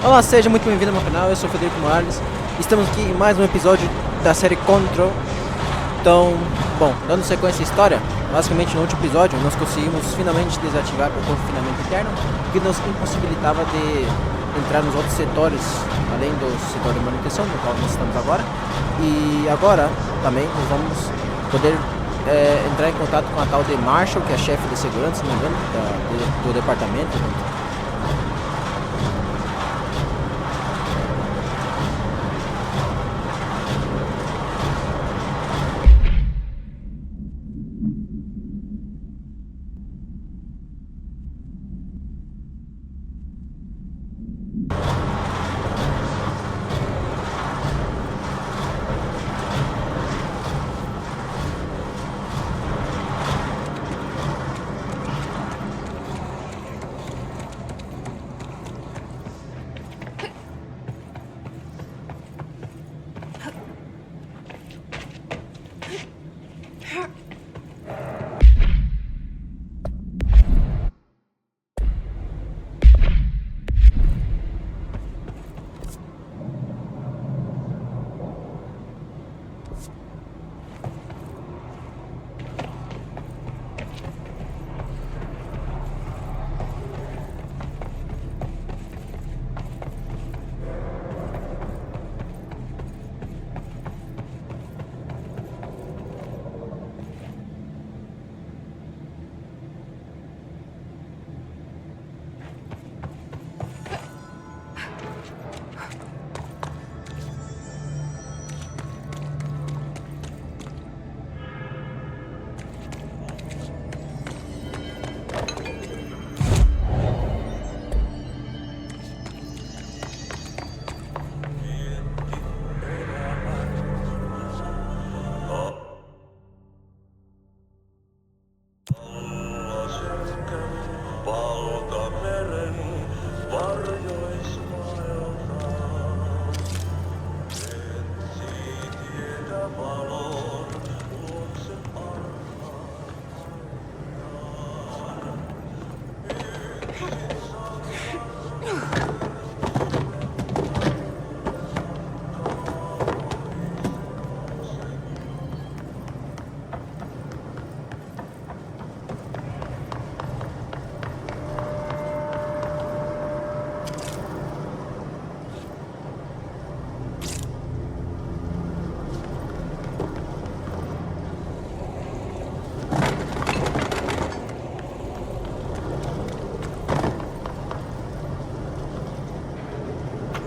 Olá, seja muito bem-vindo ao meu canal, eu sou o Federico. Estamos aqui em mais um episódio da série Encontrei. Então, bom, dando sequência à história, basicamente no último episódio nós conseguimos finalmente desativar o confinamento interno, que nos impossibilitava de entrar nos outros setores, além do setor de manutenção, no qual nós estamos agora. E agora também nós vamos poder entrar em contato com a tal de Marshall, que é a chefe de segurança, se não me engano, do departamento.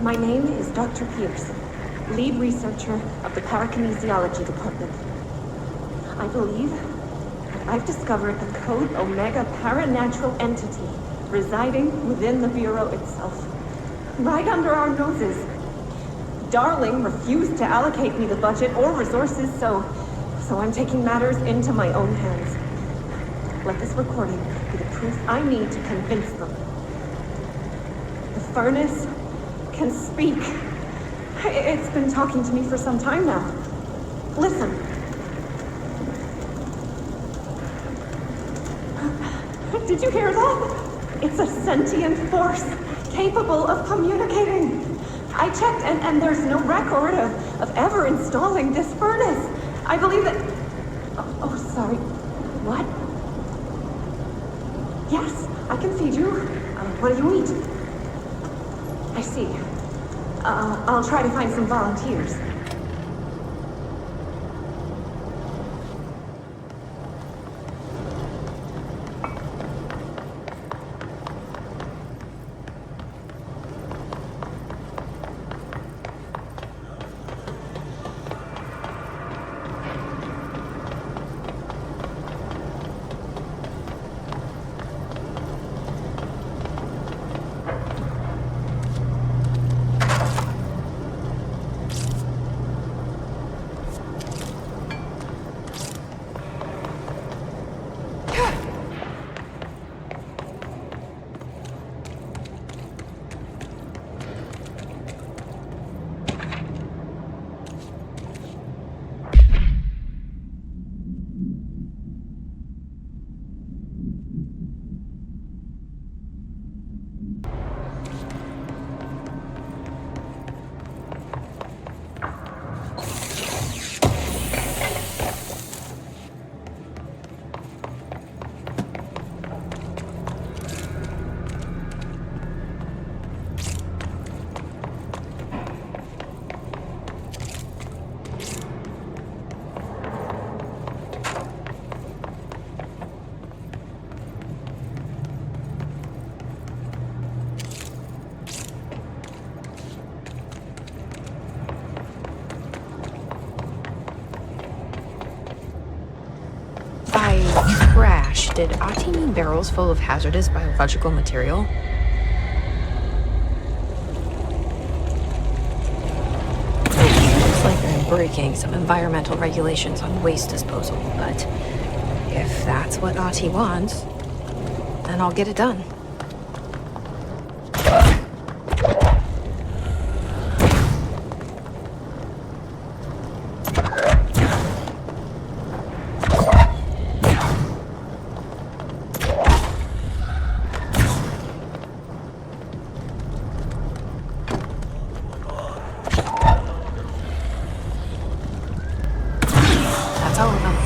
My name is Dr. Pearson, lead researcher of the Parakinesiology Department. I believe that I've discovered the Code Omega paranatural entity residing within the Bureau itself, right under our noses. Darling refused to allocate me the budget or resources, so I'm taking matters into my own hands. Let this recording be the proof I need to convince them. The furnace can speak. It's been talking to me for some time now. Listen. Did you hear that? It's a sentient force capable of communicating. I checked and there's no record of ever installing this furnace. I believe that... Oh, sorry. What? Yes, I can feed you. What do you eat? I see. I'll try to find some volunteers. Did Ahti mean barrels full of hazardous biological material? Looks like they're breaking some environmental regulations on waste disposal, but if that's what Ahti wants, then I'll get it done. All of them.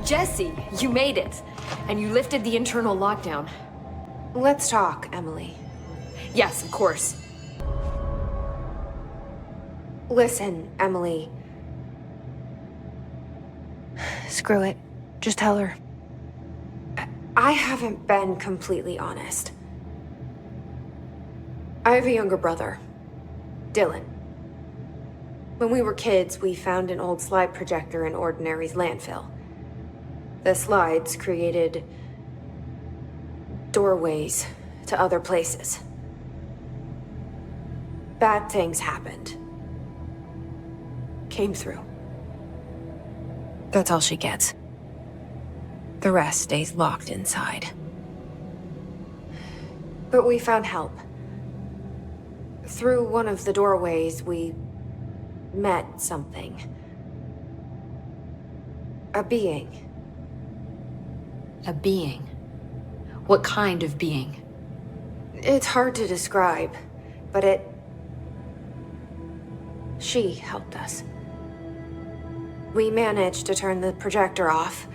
Jesse, you made it. And you lifted the internal lockdown. Let's talk, Emily. Yes, of course. Listen, Emily. Screw it. Just tell her. I haven't been completely honest. I have a younger brother, Dylan. When we were kids, we found an old slide projector in Ordinary's landfill. The slides created doorways to other places. Bad things happened. Came through. That's all she gets. The rest stays locked inside. But we found help. Through one of the doorways, we met something. A being. A being? What kind of being? It's hard to describe, but she helped us. We managed to turn the projector off.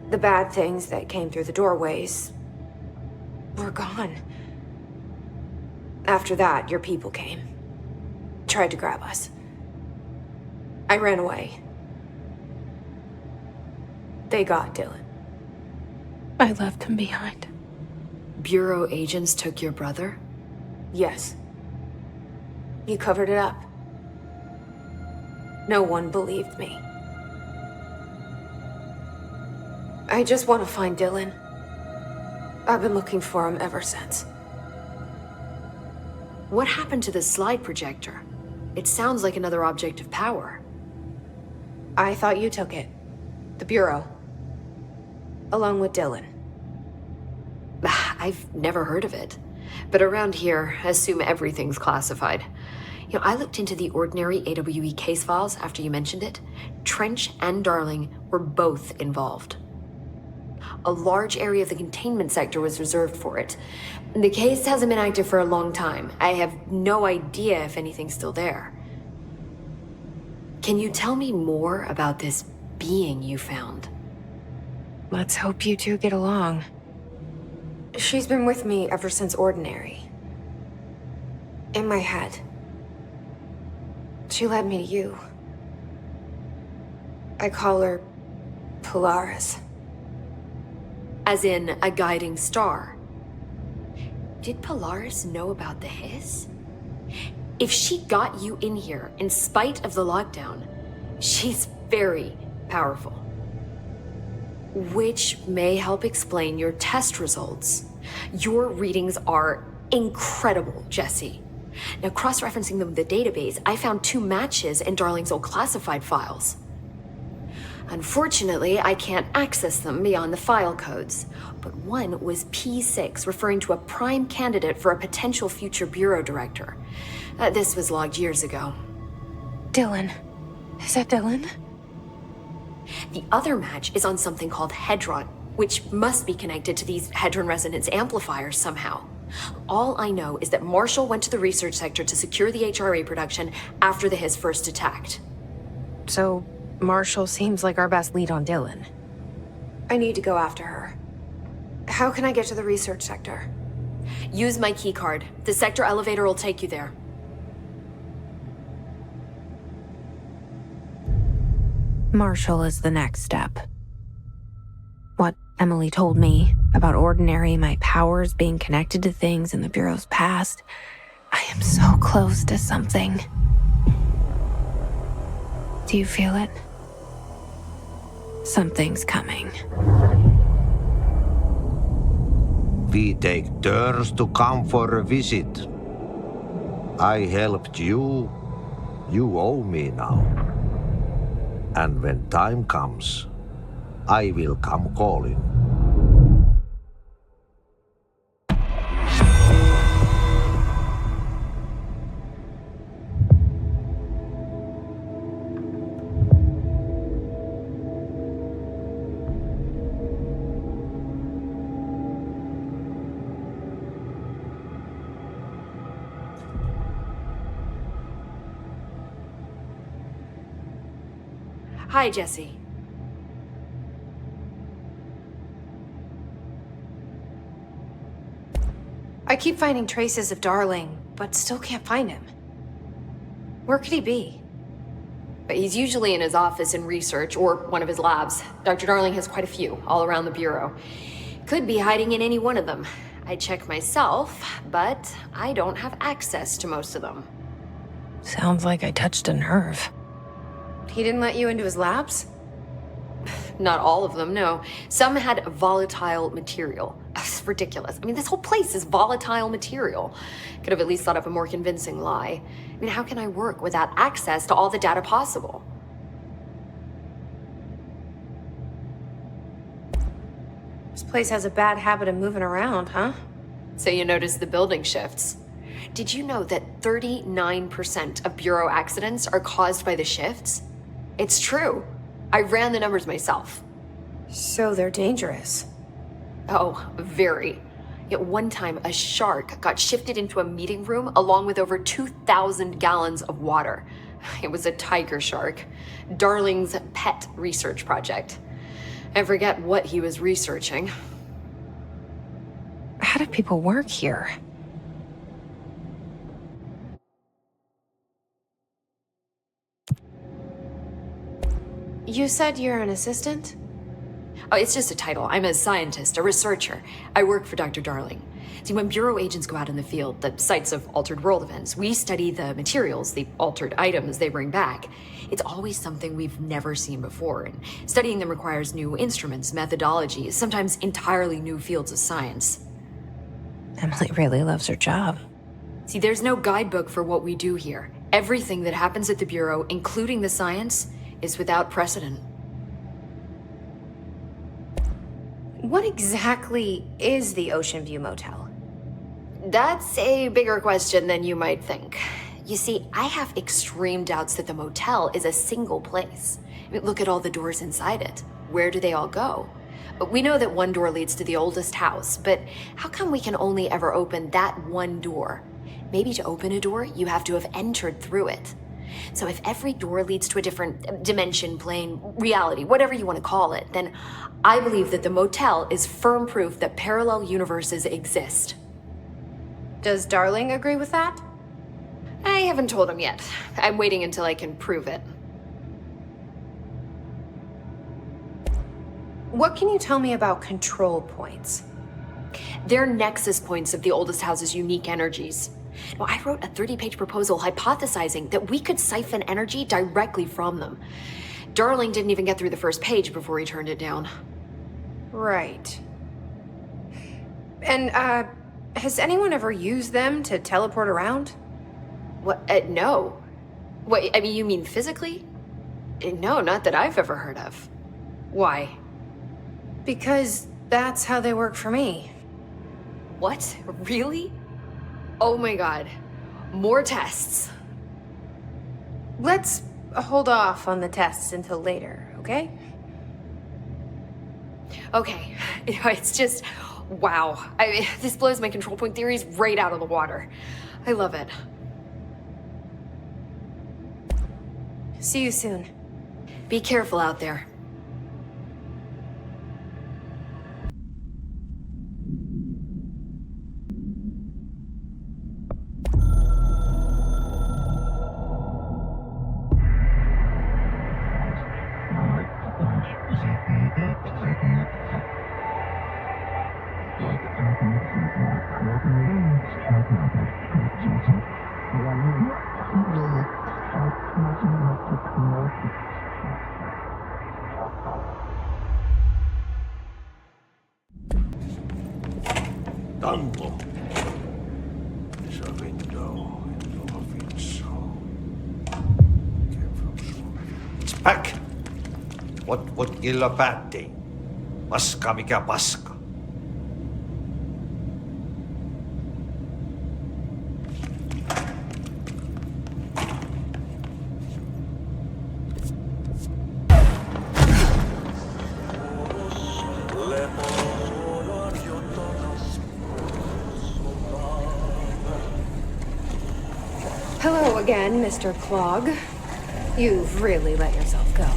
The bad things that came through the doorways were gone. After that, your people came. Tried to grab us. I ran away. They got Dylan. I left him behind. Bureau agents took your brother? Yes. You covered it up. No one believed me. I just want to find Dylan. I've been looking for him ever since. What happened to the slide projector? It sounds like another object of power. I thought you took it. The Bureau. Along with Dylan. I've never heard of it. But around here, assume everything's classified. You know, I looked into the Ordinary AWE case files after you mentioned it. Trench and Darling were both involved. A large area of the containment sector was reserved for it. The case hasn't been active for a long time. I have no idea if anything's still there. Can you tell me more about this being you found? Let's hope you two get along. She's been with me ever since Ordinary. In my head. She led me to you. I call her Polaris. As in, a guiding star. Did Polaris know about the hiss? If she got you in here in spite of the lockdown, she's very powerful. Which may help explain your test results. Your readings are incredible, Jesse. Now, cross-referencing them with the database, I found 2 matches in Darling's old classified files. Unfortunately, I can't access them beyond the file codes, but one was P6, referring to a prime candidate for a potential future bureau director. This was logged years ago. Dylan. Is that Dylan? The other match is on something called Hedron, which must be connected to these Hedron resonance amplifiers somehow. All I know is that Marshall went to the research sector to secure the HRA production after the hiss first attacked. So, Marshall seems like our best lead on Dylan. I need to go after her. How can I get to the research sector? Use my keycard. The sector elevator will take you there. Marshall is the next step. What Emily told me about Ordinary, my powers being connected to things in the Bureau's past. I am so close to something. Do you feel it? Something's coming. We take turns to come for a visit. I helped you. You owe me now. And when time comes, I will come calling. Hi, Jesse. I keep finding traces of Darling, but still can't find him. Where could he be? But he's usually in his office in research or one of his labs. Dr. Darling has quite a few all around the Bureau. Could be hiding in any one of them. I check myself, but I don't have access to most of them. Sounds like I touched a nerve. He didn't let you into his labs? Not all of them, no. Some had volatile material. It's ridiculous. I mean, this whole place is volatile material. Could have at least thought of a more convincing lie. I mean, how can I work without access to all the data possible? This place has a bad habit of moving around, huh? So you notice the building shifts. Did you know that 39% of Bureau accidents are caused by the shifts? It's true. I ran the numbers myself. So they're dangerous. Oh, very. At one time, a shark got shifted into a meeting room along with over 2,000 gallons of water. It was a tiger shark. Darling's pet research project. I forget what he was researching. How do people work here? You said you're an assistant? Oh, it's just a title. I'm a scientist, a researcher. I work for Dr. Darling. See, when Bureau agents go out in the field, the sites of altered world events, we study the materials, the altered items they bring back. It's always something we've never seen before, and studying them requires new instruments, methodologies, sometimes entirely new fields of science. Emily really loves her job. See, there's no guidebook for what we do here. Everything that happens at the Bureau, including the science, is without precedent. What exactly is the Ocean View Motel? That's a bigger question than you might think. You see, I have extreme doubts that the motel is a single place. I mean, look at all the doors inside it. Where do they all go? We know that one door leads to the oldest house, but how come we can only ever open that one door? Maybe to open a door, you have to have entered through it. So if every door leads to a different dimension, plane, reality, whatever you want to call it, then I believe that the motel is firm proof that parallel universes exist. Does Darling agree with that? I haven't told him yet. I'm waiting until I can prove it. What can you tell me about control points? They're nexus points of the oldest house's unique energies. Now, I wrote a 30-page proposal hypothesizing that we could siphon energy directly from them. Darling didn't even get through the first page before he turned it down. Right. And, has anyone ever used them to teleport around? What? No. What, I mean, you mean physically? No, not that I've ever heard of. Why? Because that's how they work for me. What? Really? Oh my god. More tests. Let's hold off on the tests until later, okay? Okay. It's just, wow. I mean, this blows my control point theories right out of the water. I love it. See you soon. Be careful out there. Tango. There's a window in Novos. Came from somewhere. It's back. What illa päätti? Paska mikä paska. Hello again, Mr. Clog. You've really let yourself go.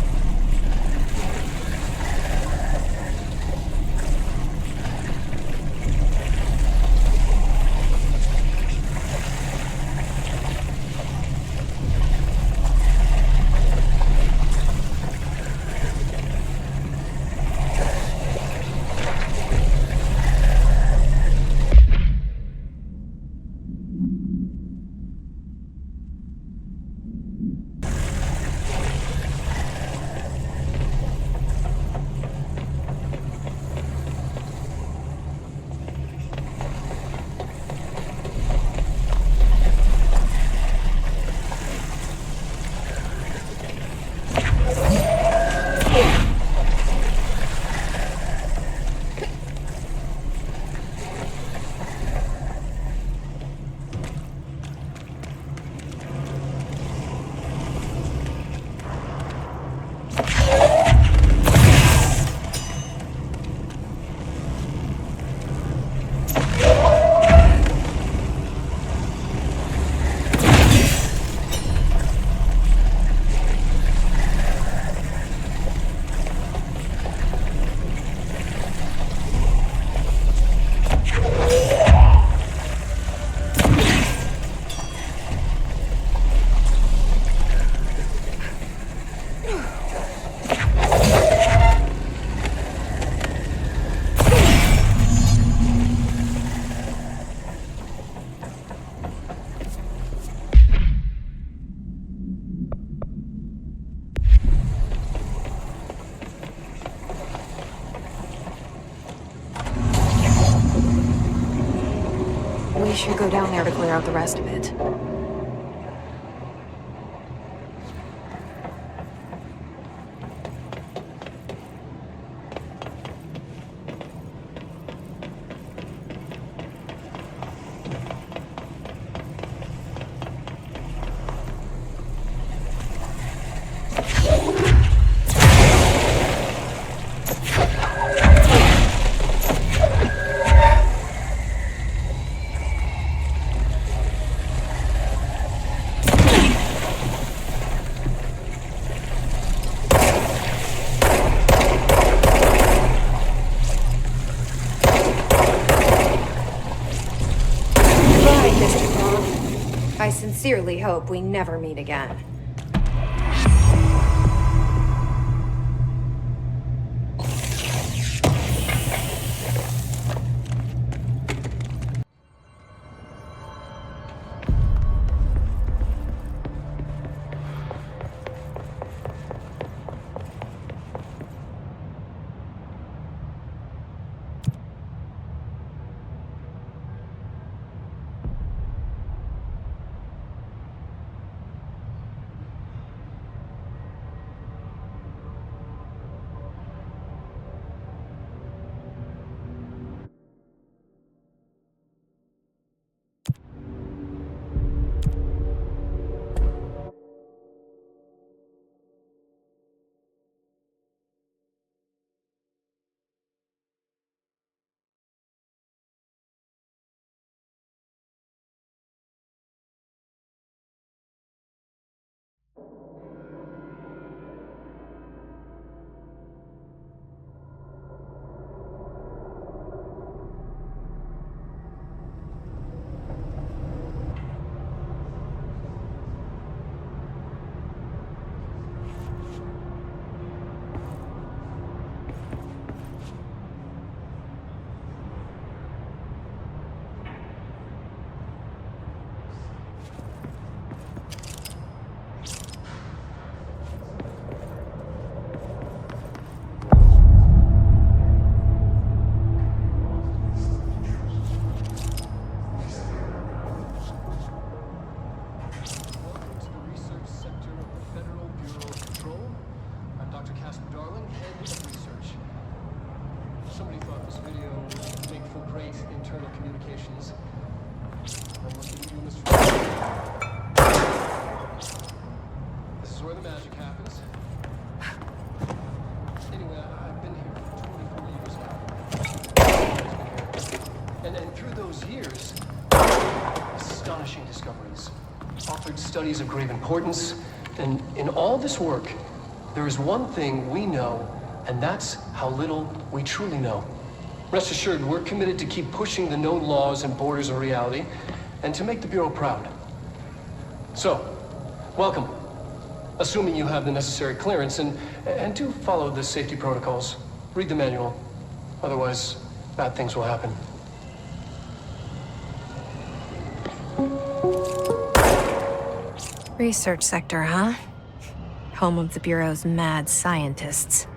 We should go down there to clear out the rest of it. I sincerely hope we never meet again. Studies of grave importance, and in all this work, there is one thing we know, and that's how little we truly know. Rest assured, we're committed to keep pushing the known laws and borders of reality, and to make the Bureau proud. So, welcome. Assuming you have the necessary clearance, and do follow the safety protocols. Read the manual. Otherwise, bad things will happen. Research sector, huh? Home of the Bureau's mad scientists.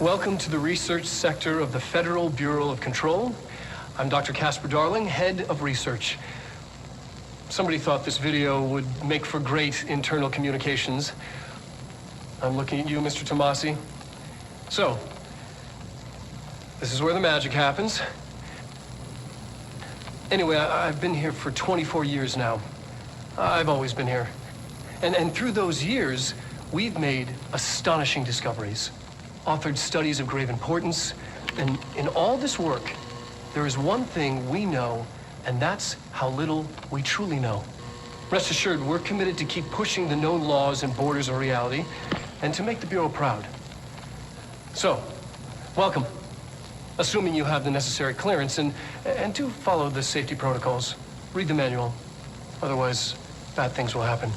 Welcome to the research sector of the Federal Bureau of Control. I'm Dr. Casper Darling, head of research. Somebody thought this video would make for great internal communications. I'm looking at you, Mr. Tomasi. So, this is where the magic happens. Anyway, I've been here for 24 years now. I've always been here. And through those years, we've made astonishing discoveries. Authored studies of grave importance, and in all this work, there is one thing we know, and that's how little we truly know. Rest assured, we're committed to keep pushing the known laws and borders of reality, and to make the Bureau proud. So, welcome. Assuming you have the necessary clearance, and do follow the safety protocols. Read the manual. Otherwise, bad things will happen.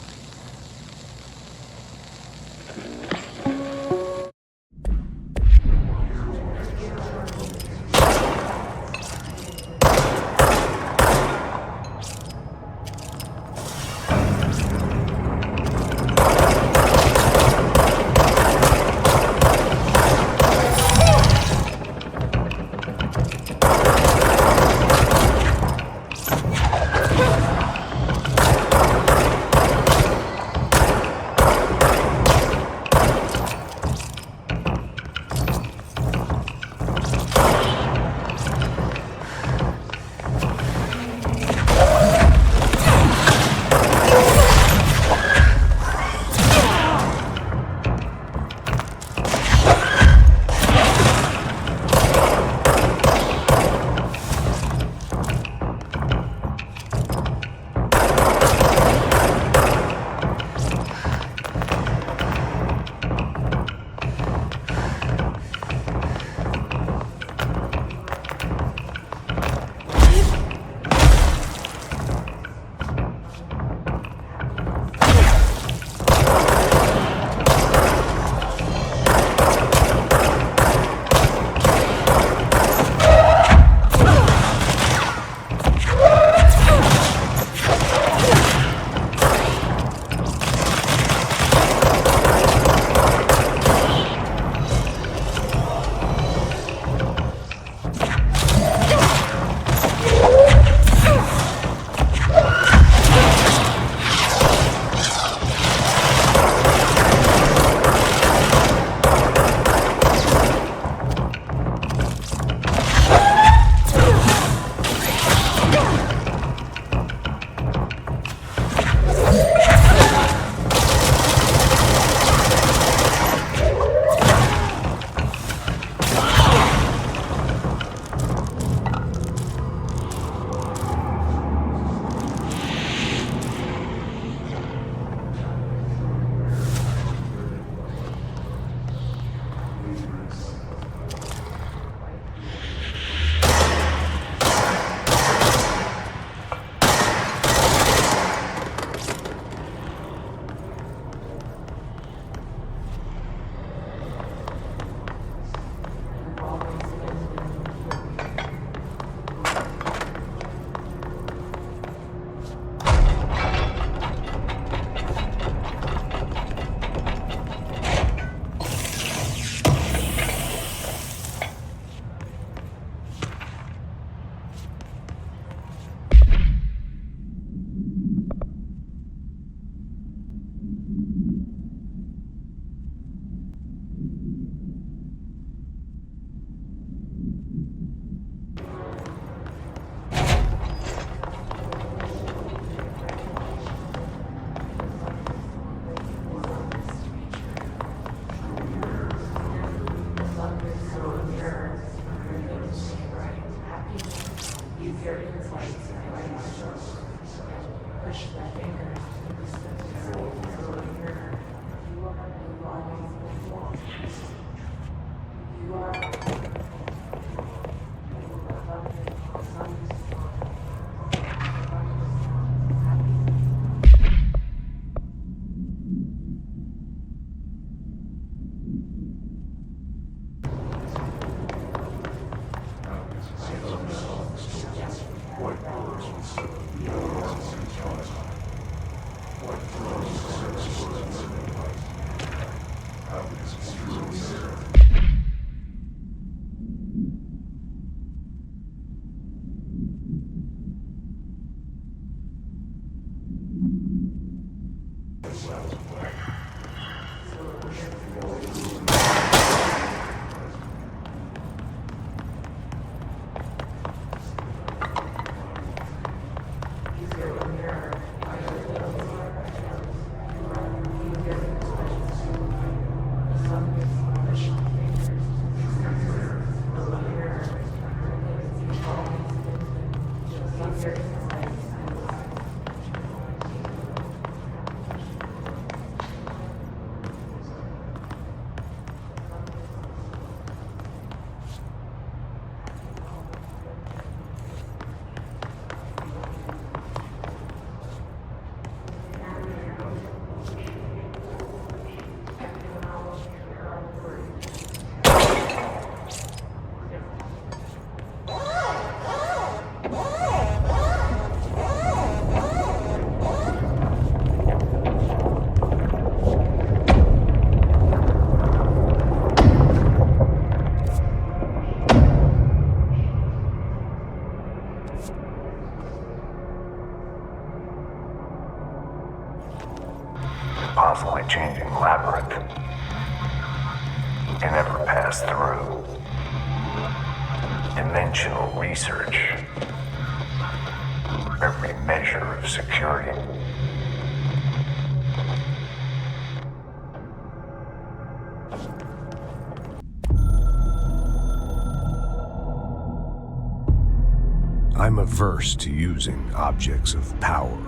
constantly changing labyrinth. Can never pass through. Dimensional research. Every measure of security. I'm averse to using objects of power.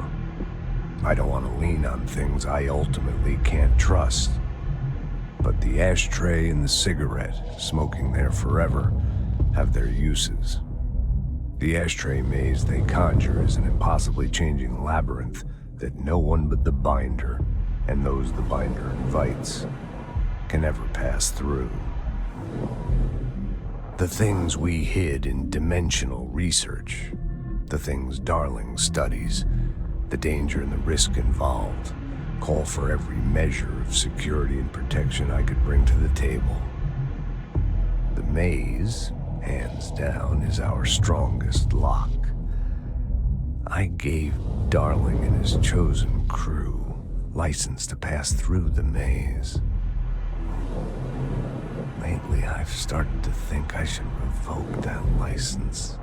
I don't want to lean on things I ultimately can't trust. But the ashtray and the cigarette, smoking there forever, have their uses. The ashtray maze they conjure is an impossibly changing labyrinth that no one but the binder, and those the binder invites, can ever pass through. The things we hid in dimensional research, the things Darling studies, the danger and the risk involved, call for every measure of security and protection I could bring to the table. The maze, hands down, is our strongest lock. I gave Darling and his chosen crew license to pass through the maze. Lately, I've started to think I should revoke that license.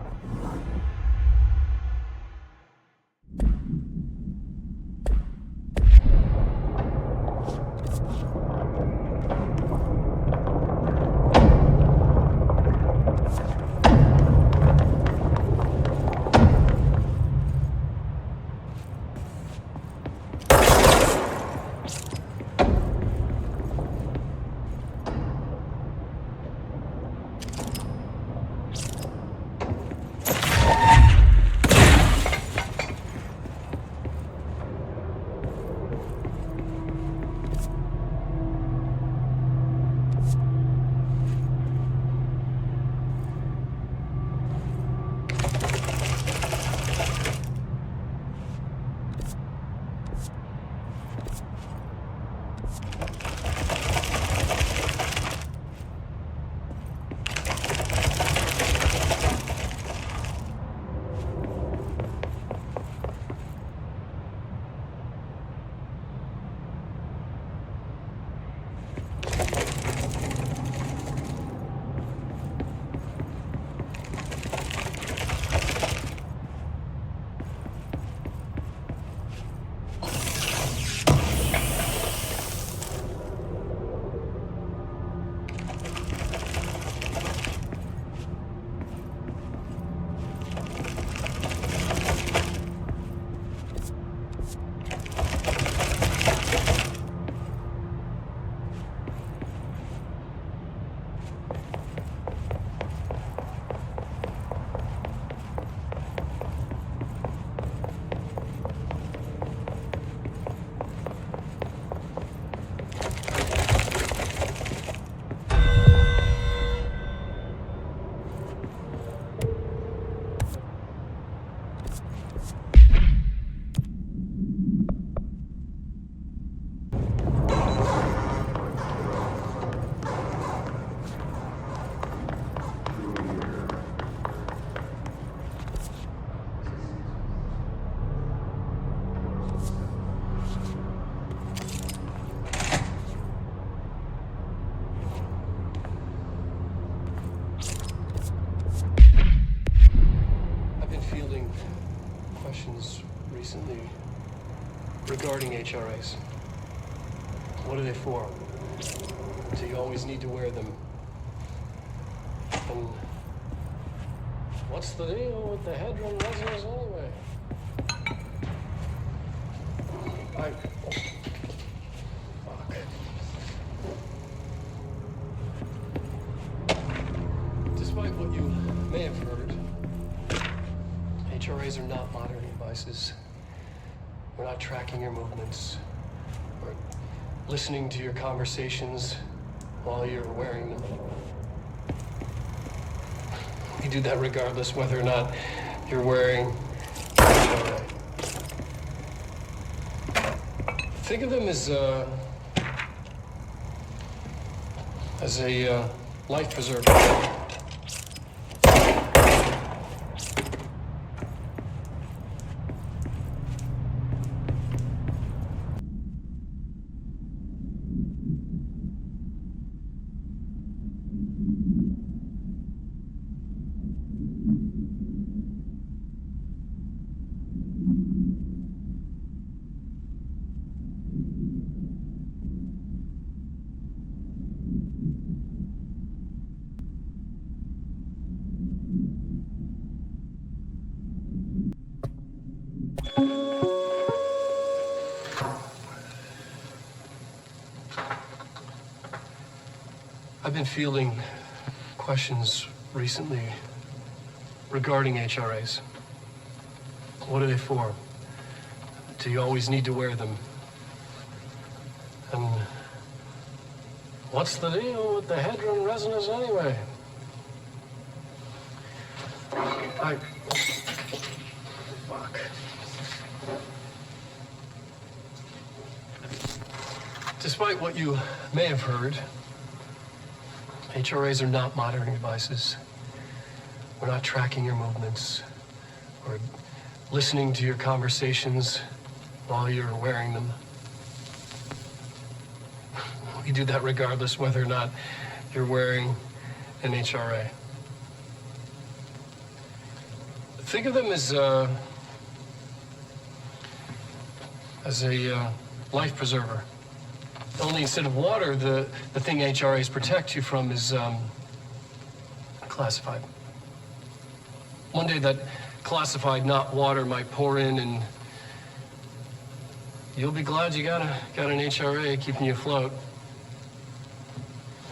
Regarding HRAs. What are they for? Do you always need to wear them? And what's the deal with the Hedron resonance anyway? Fuck. Despite what you may have heard, HRAs are not modern devices. We're not tracking your movements or listening to your conversations while you're wearing them. We do that regardless whether or not you're wearing HRA. Think of them as a life preserver. I've been fielding questions recently regarding HRAs. What are they for? Do you always need to wear them? And what's the deal with the hadron resonance anyway? Fuck. Despite what you may have heard, HRAs are not monitoring devices. We're not tracking your movements or listening to your conversations while you're wearing them. We do that regardless whether or not you're wearing an HRA. Think of them as a life preserver. Only instead of water, the thing HRAs protect you from is classified. One day that classified, not water, might pour in, and you'll be glad you got an HRA keeping you afloat.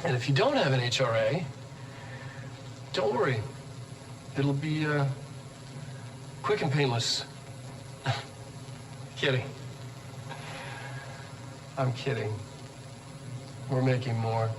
And if you don't have an HRA, don't worry. It'll be quick and painless. Kidding. I'm kidding. We're making more.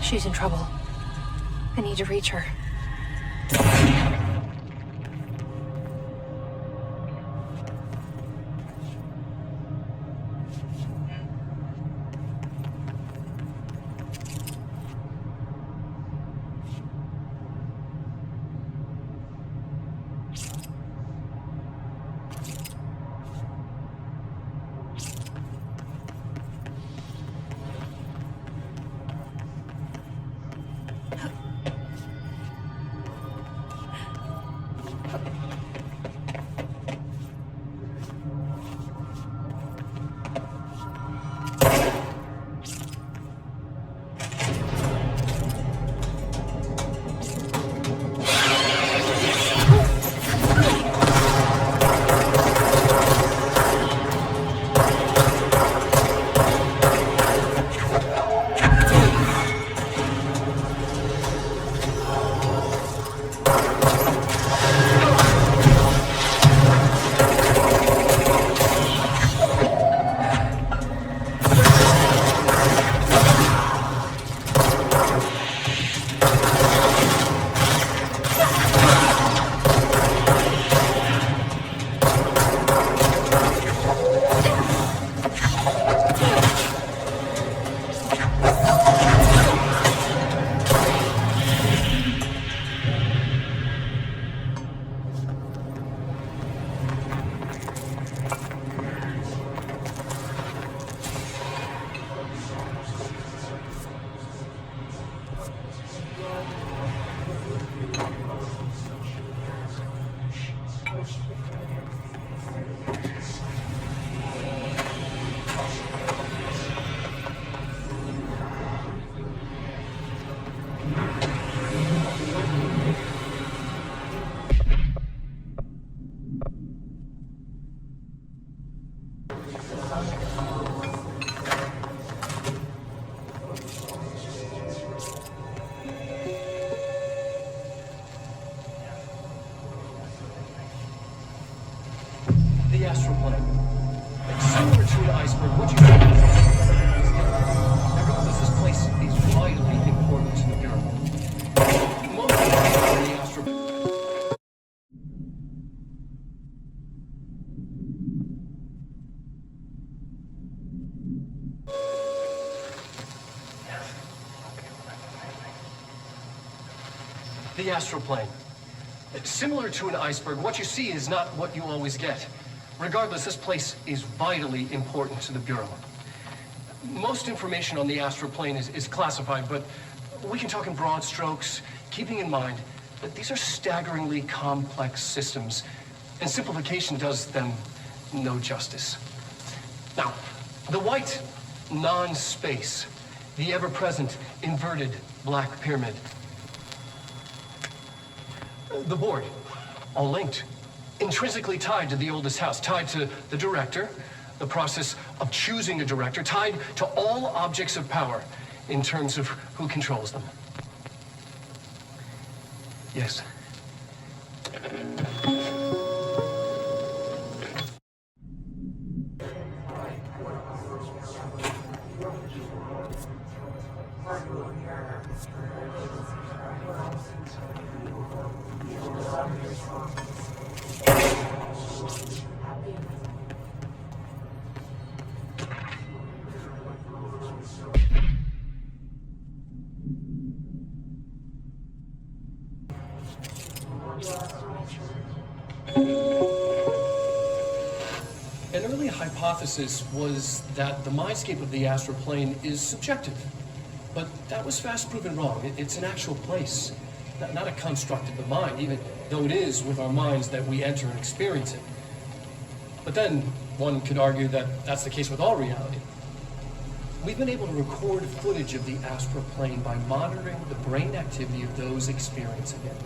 She's in trouble. I need to reach her. The astral plane. It's similar to an iceberg. What you think is regardless, this place is vitally important to the Bureau. Most of the astral The astral plane. It's similar to an iceberg. What you see is not what you always get. Regardless, this place is vitally important to the Bureau. Most information on the astral plane is classified, but we can talk in broad strokes, keeping in mind that these are staggeringly complex systems, and simplification does them no justice. Now, the white non-space, the ever-present inverted black pyramid, the board, all linked, intrinsically tied to the oldest house, tied to the director, the process of choosing a director, tied to all objects of power in terms of who controls them. Yes. An early hypothesis was that the mindscape of the astral plane is subjective, but that was fast proven wrong. It's an actual place, not a construct of the mind, even though it is with our minds that we enter and experience it. But then one could argue that that's the case with all reality. We've been able to record footage of the astral plane by monitoring the brain activity of those experiencing it.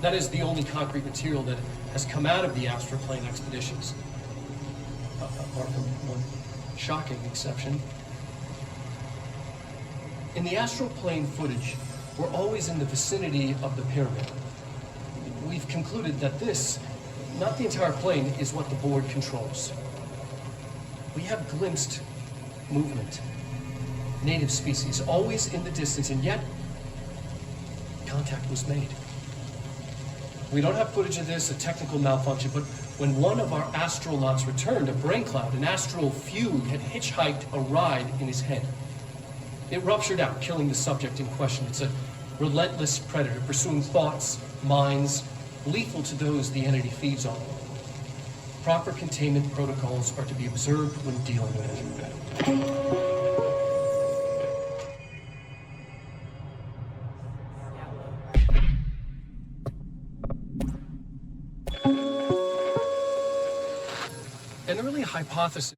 That is the only concrete material that has come out of the astral plane expeditions. Apart from one shocking exception. In the astral plane footage, we're always in the vicinity of the pyramid. We've concluded that this, not the entire plane, is what the board controls. We have glimpsed movement. native species, always in the distance, and yet contact was made. We don't have footage of this, a technical malfunction, but when one of our astronauts returned, a brain cloud, an astral fugue, had hitchhiked a ride in his head. It ruptured out, killing the subject in question. It's a relentless predator, pursuing thoughts, minds, lethal to those the entity feeds on. Proper containment protocols are to be observed when dealing with it. An early hypothesis.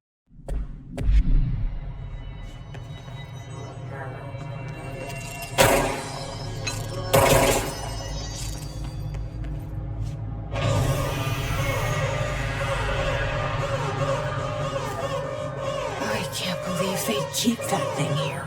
I can't believe they keep that thing here.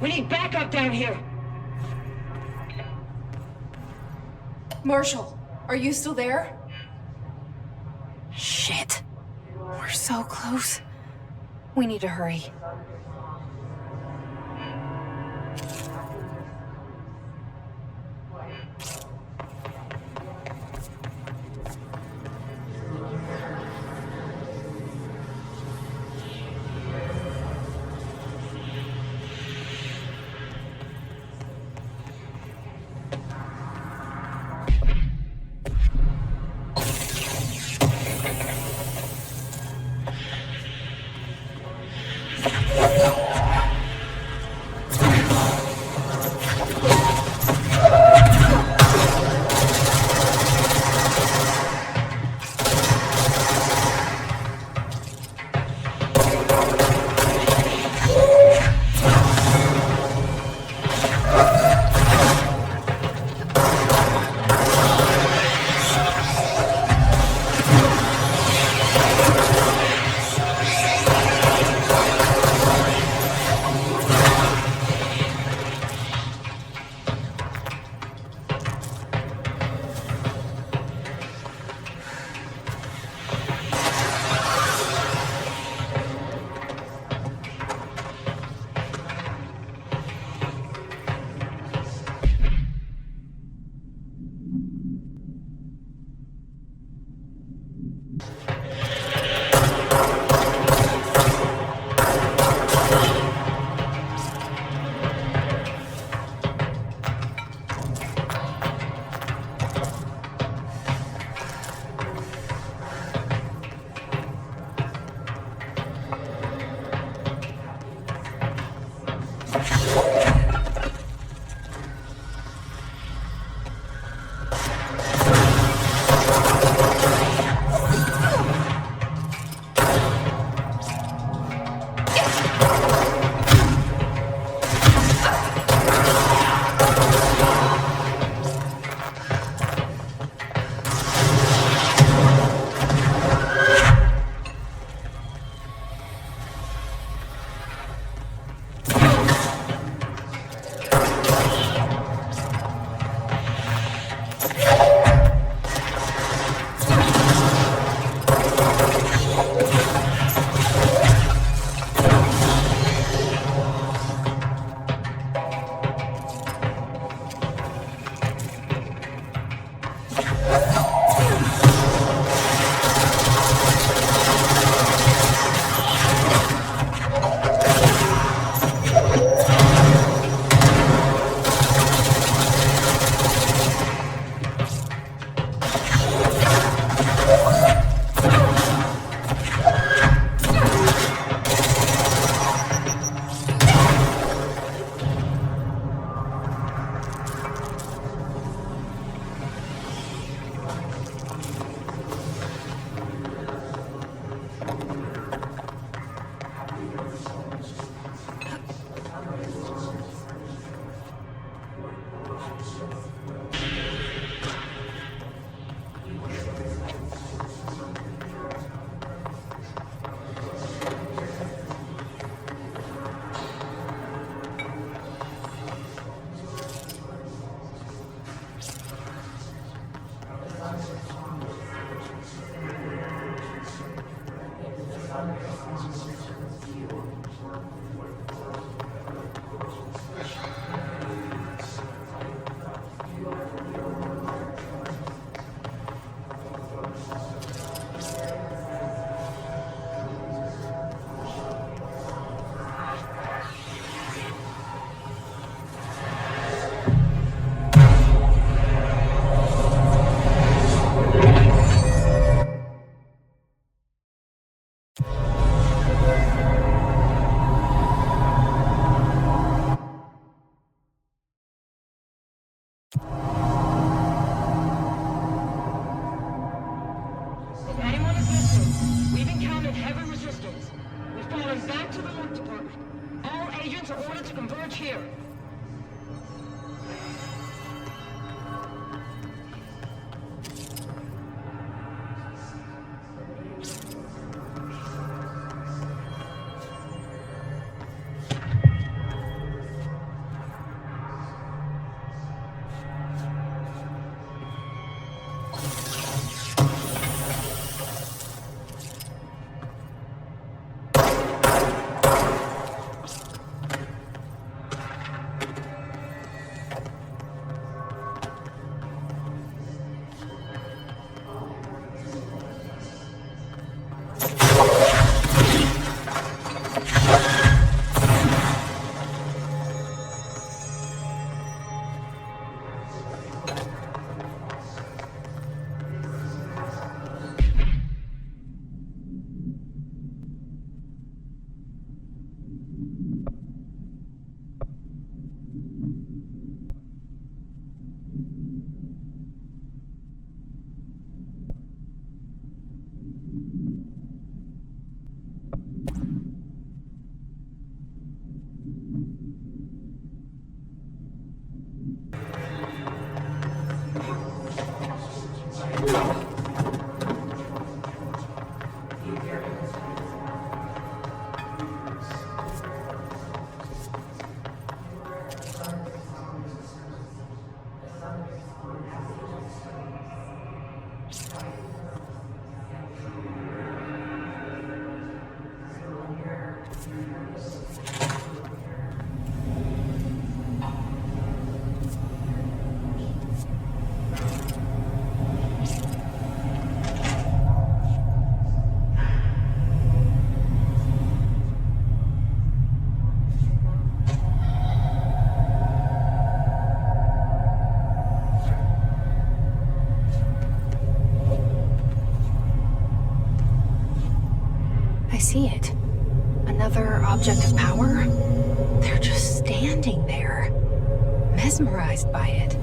We need backup down here! Marshall, are you still there? Shit. We're so close. We need to hurry. I see it. Another object of power? They're just standing there, mesmerized by it.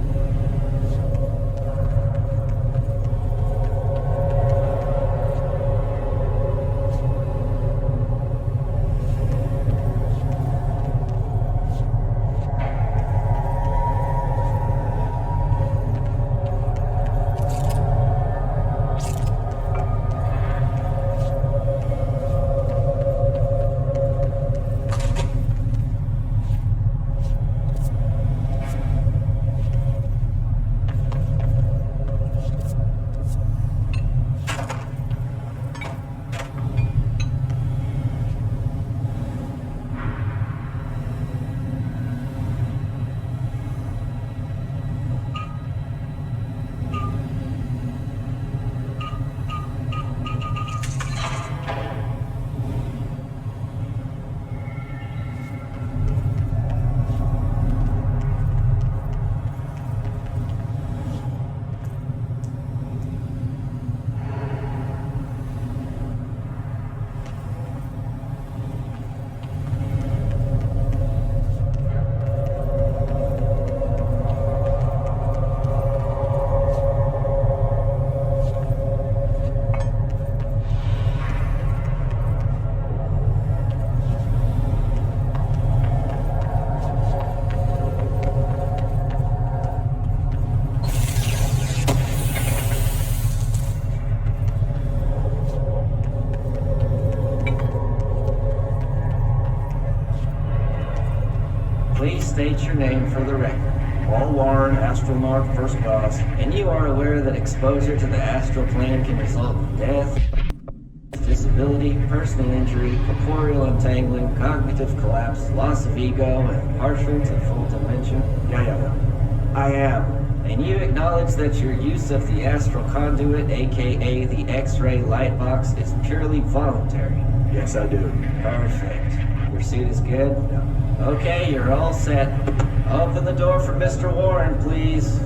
Please state your name for the record. Paul Warren, Astromark, First Class, and you are aware that exposure to the astral plane can result in death, disability, personal injury, corporeal untangling, cognitive collapse, loss of ego, and partial to full dementia? Yeah. I am. And you acknowledge that your use of the astral conduit, aka the X-ray light box, is purely voluntary? Yes, I do. Perfect. Your suit is good? Yeah. Okay, you're all set. Open the door for Mr. Warren, please.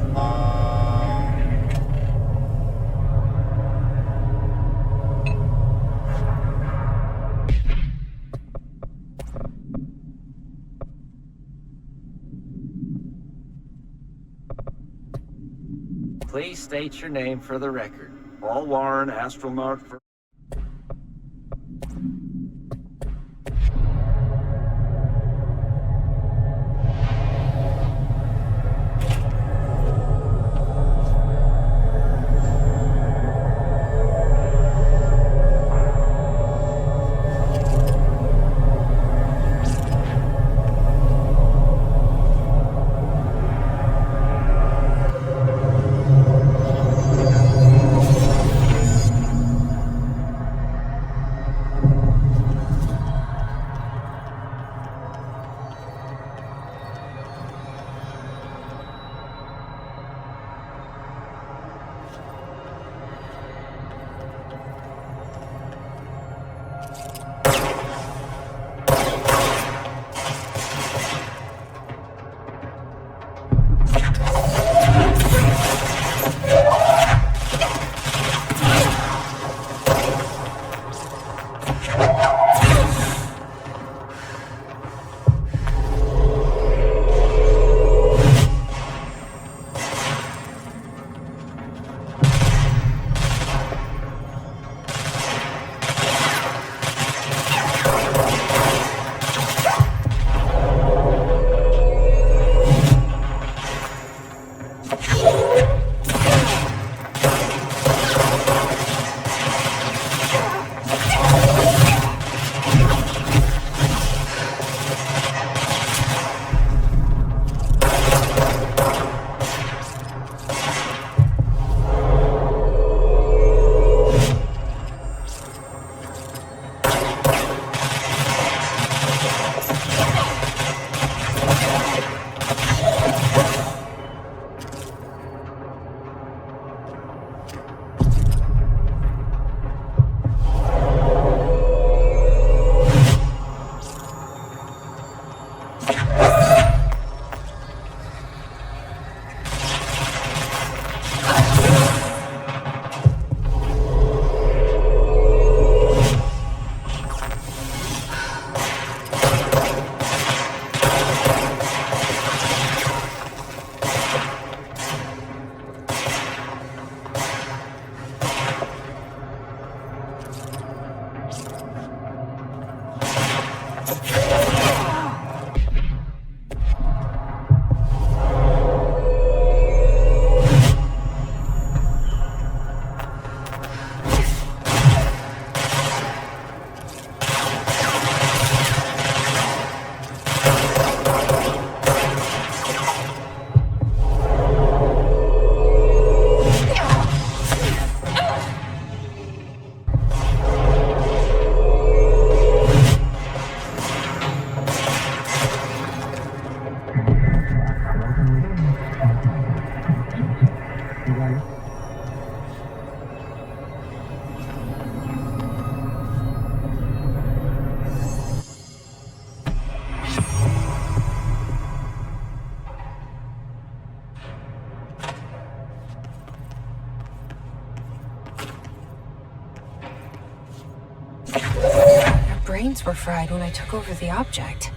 Please state your name for the record. Paul Warren, Astromark. brains were fried when I took over the object.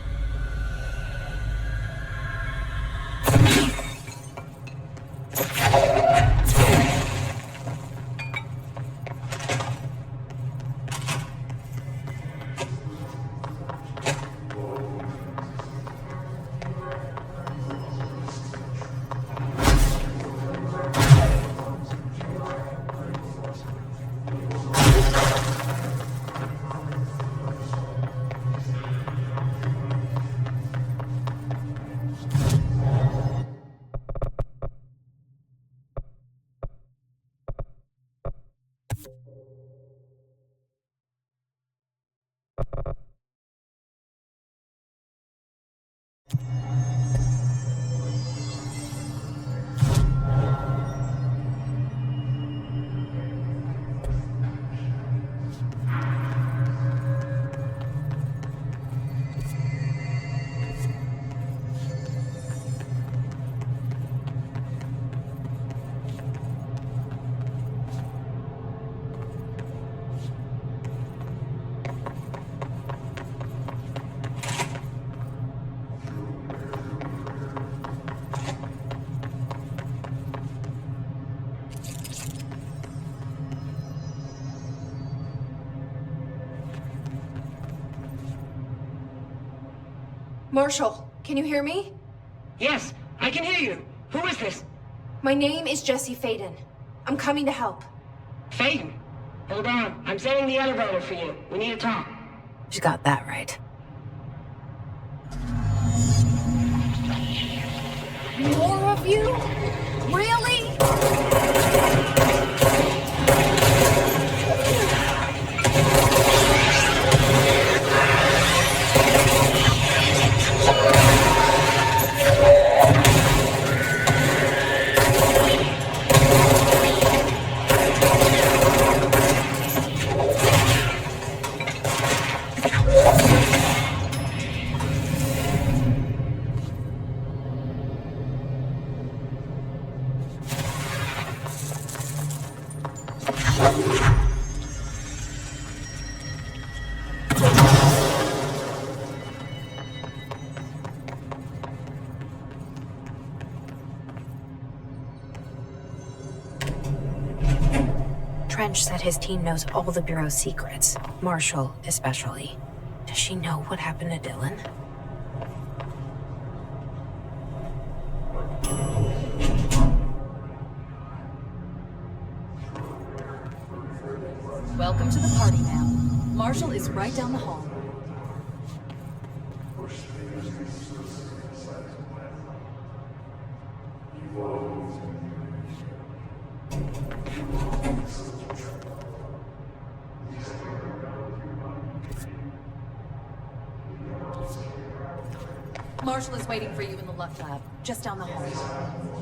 Marshall, can you hear me? Yes, I can hear you. Who is this? My name is Jesse Faden. I'm coming to help. Faden? Hold on. I'm setting the elevator for you. We need to talk. She got that right. More of you? Really? Trench said his team knows all the Bureau's secrets, Marshall especially. Does she know what happened to Dylan? Welcome to the party, ma'am. Marshall is right down the hall. Marshall is waiting for you in the Luck Lab, just down the hall.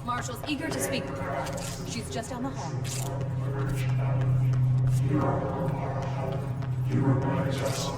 Marshall's eager to speak with her. She's just down the hall. You were my Jess.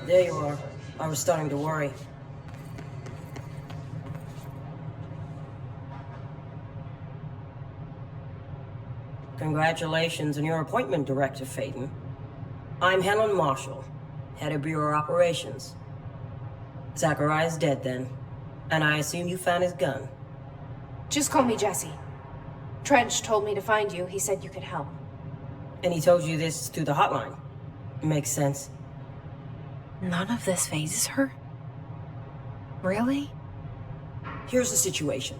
There you are. I was starting to worry. Congratulations on your appointment, Director Faden. I'm Helen Marshall, head of Bureau Operations. Zachariah's dead then, and I assume you found his gun. Just call me Jesse. Trench told me to find you. He said you could help. And he told you this through the hotline. Makes sense. None of this phases her? Really? Here's the situation.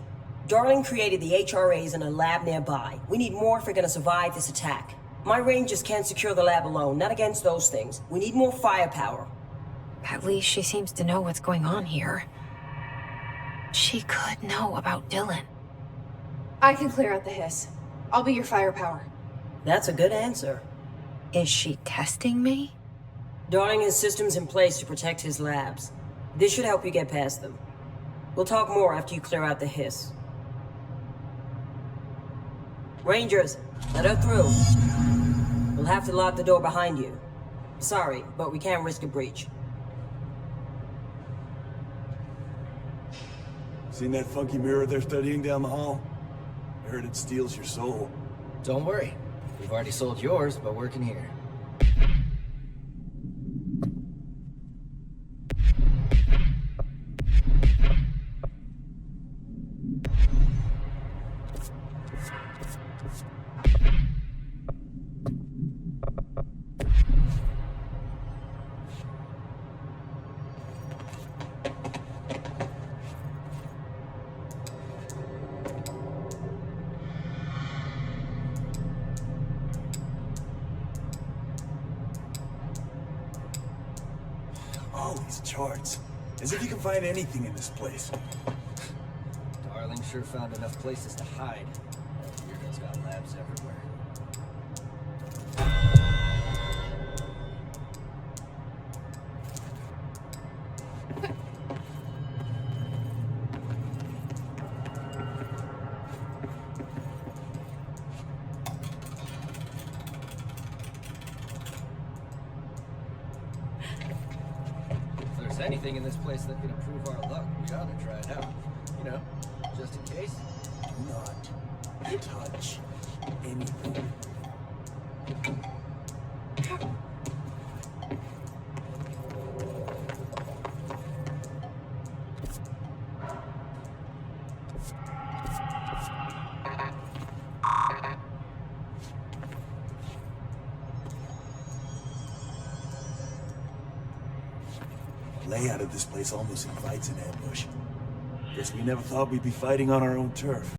Darling created the HRAs in a lab nearby. We need more if we're gonna survive this attack. My rangers can't secure the lab alone, not against those things. We need more firepower. At least she seems to know what's going on here. She could know about Dylan. I can clear out the hiss. I'll be your firepower. That's a good answer. Is she testing me? Darling has systems in place to protect his labs. This should help you get past them. We'll talk more after you clear out the hiss. Rangers, let her through. We'll have to lock the door behind you. Sorry, but we can't risk a breach. Seen that funky mirror they're studying down the hall? I heard it steals your soul. Don't worry. We've already sold yours, but working here. All these charts. As if you can find anything in this place. Darling sure found enough places to hide. That weirdo's got labs everywhere. Anything in this place that can improve our luck, we ought to try it out. You know, just in case. Do not touch anything. Layout of this place almost invites an ambush. Guess we never thought we'd be fighting on our own turf.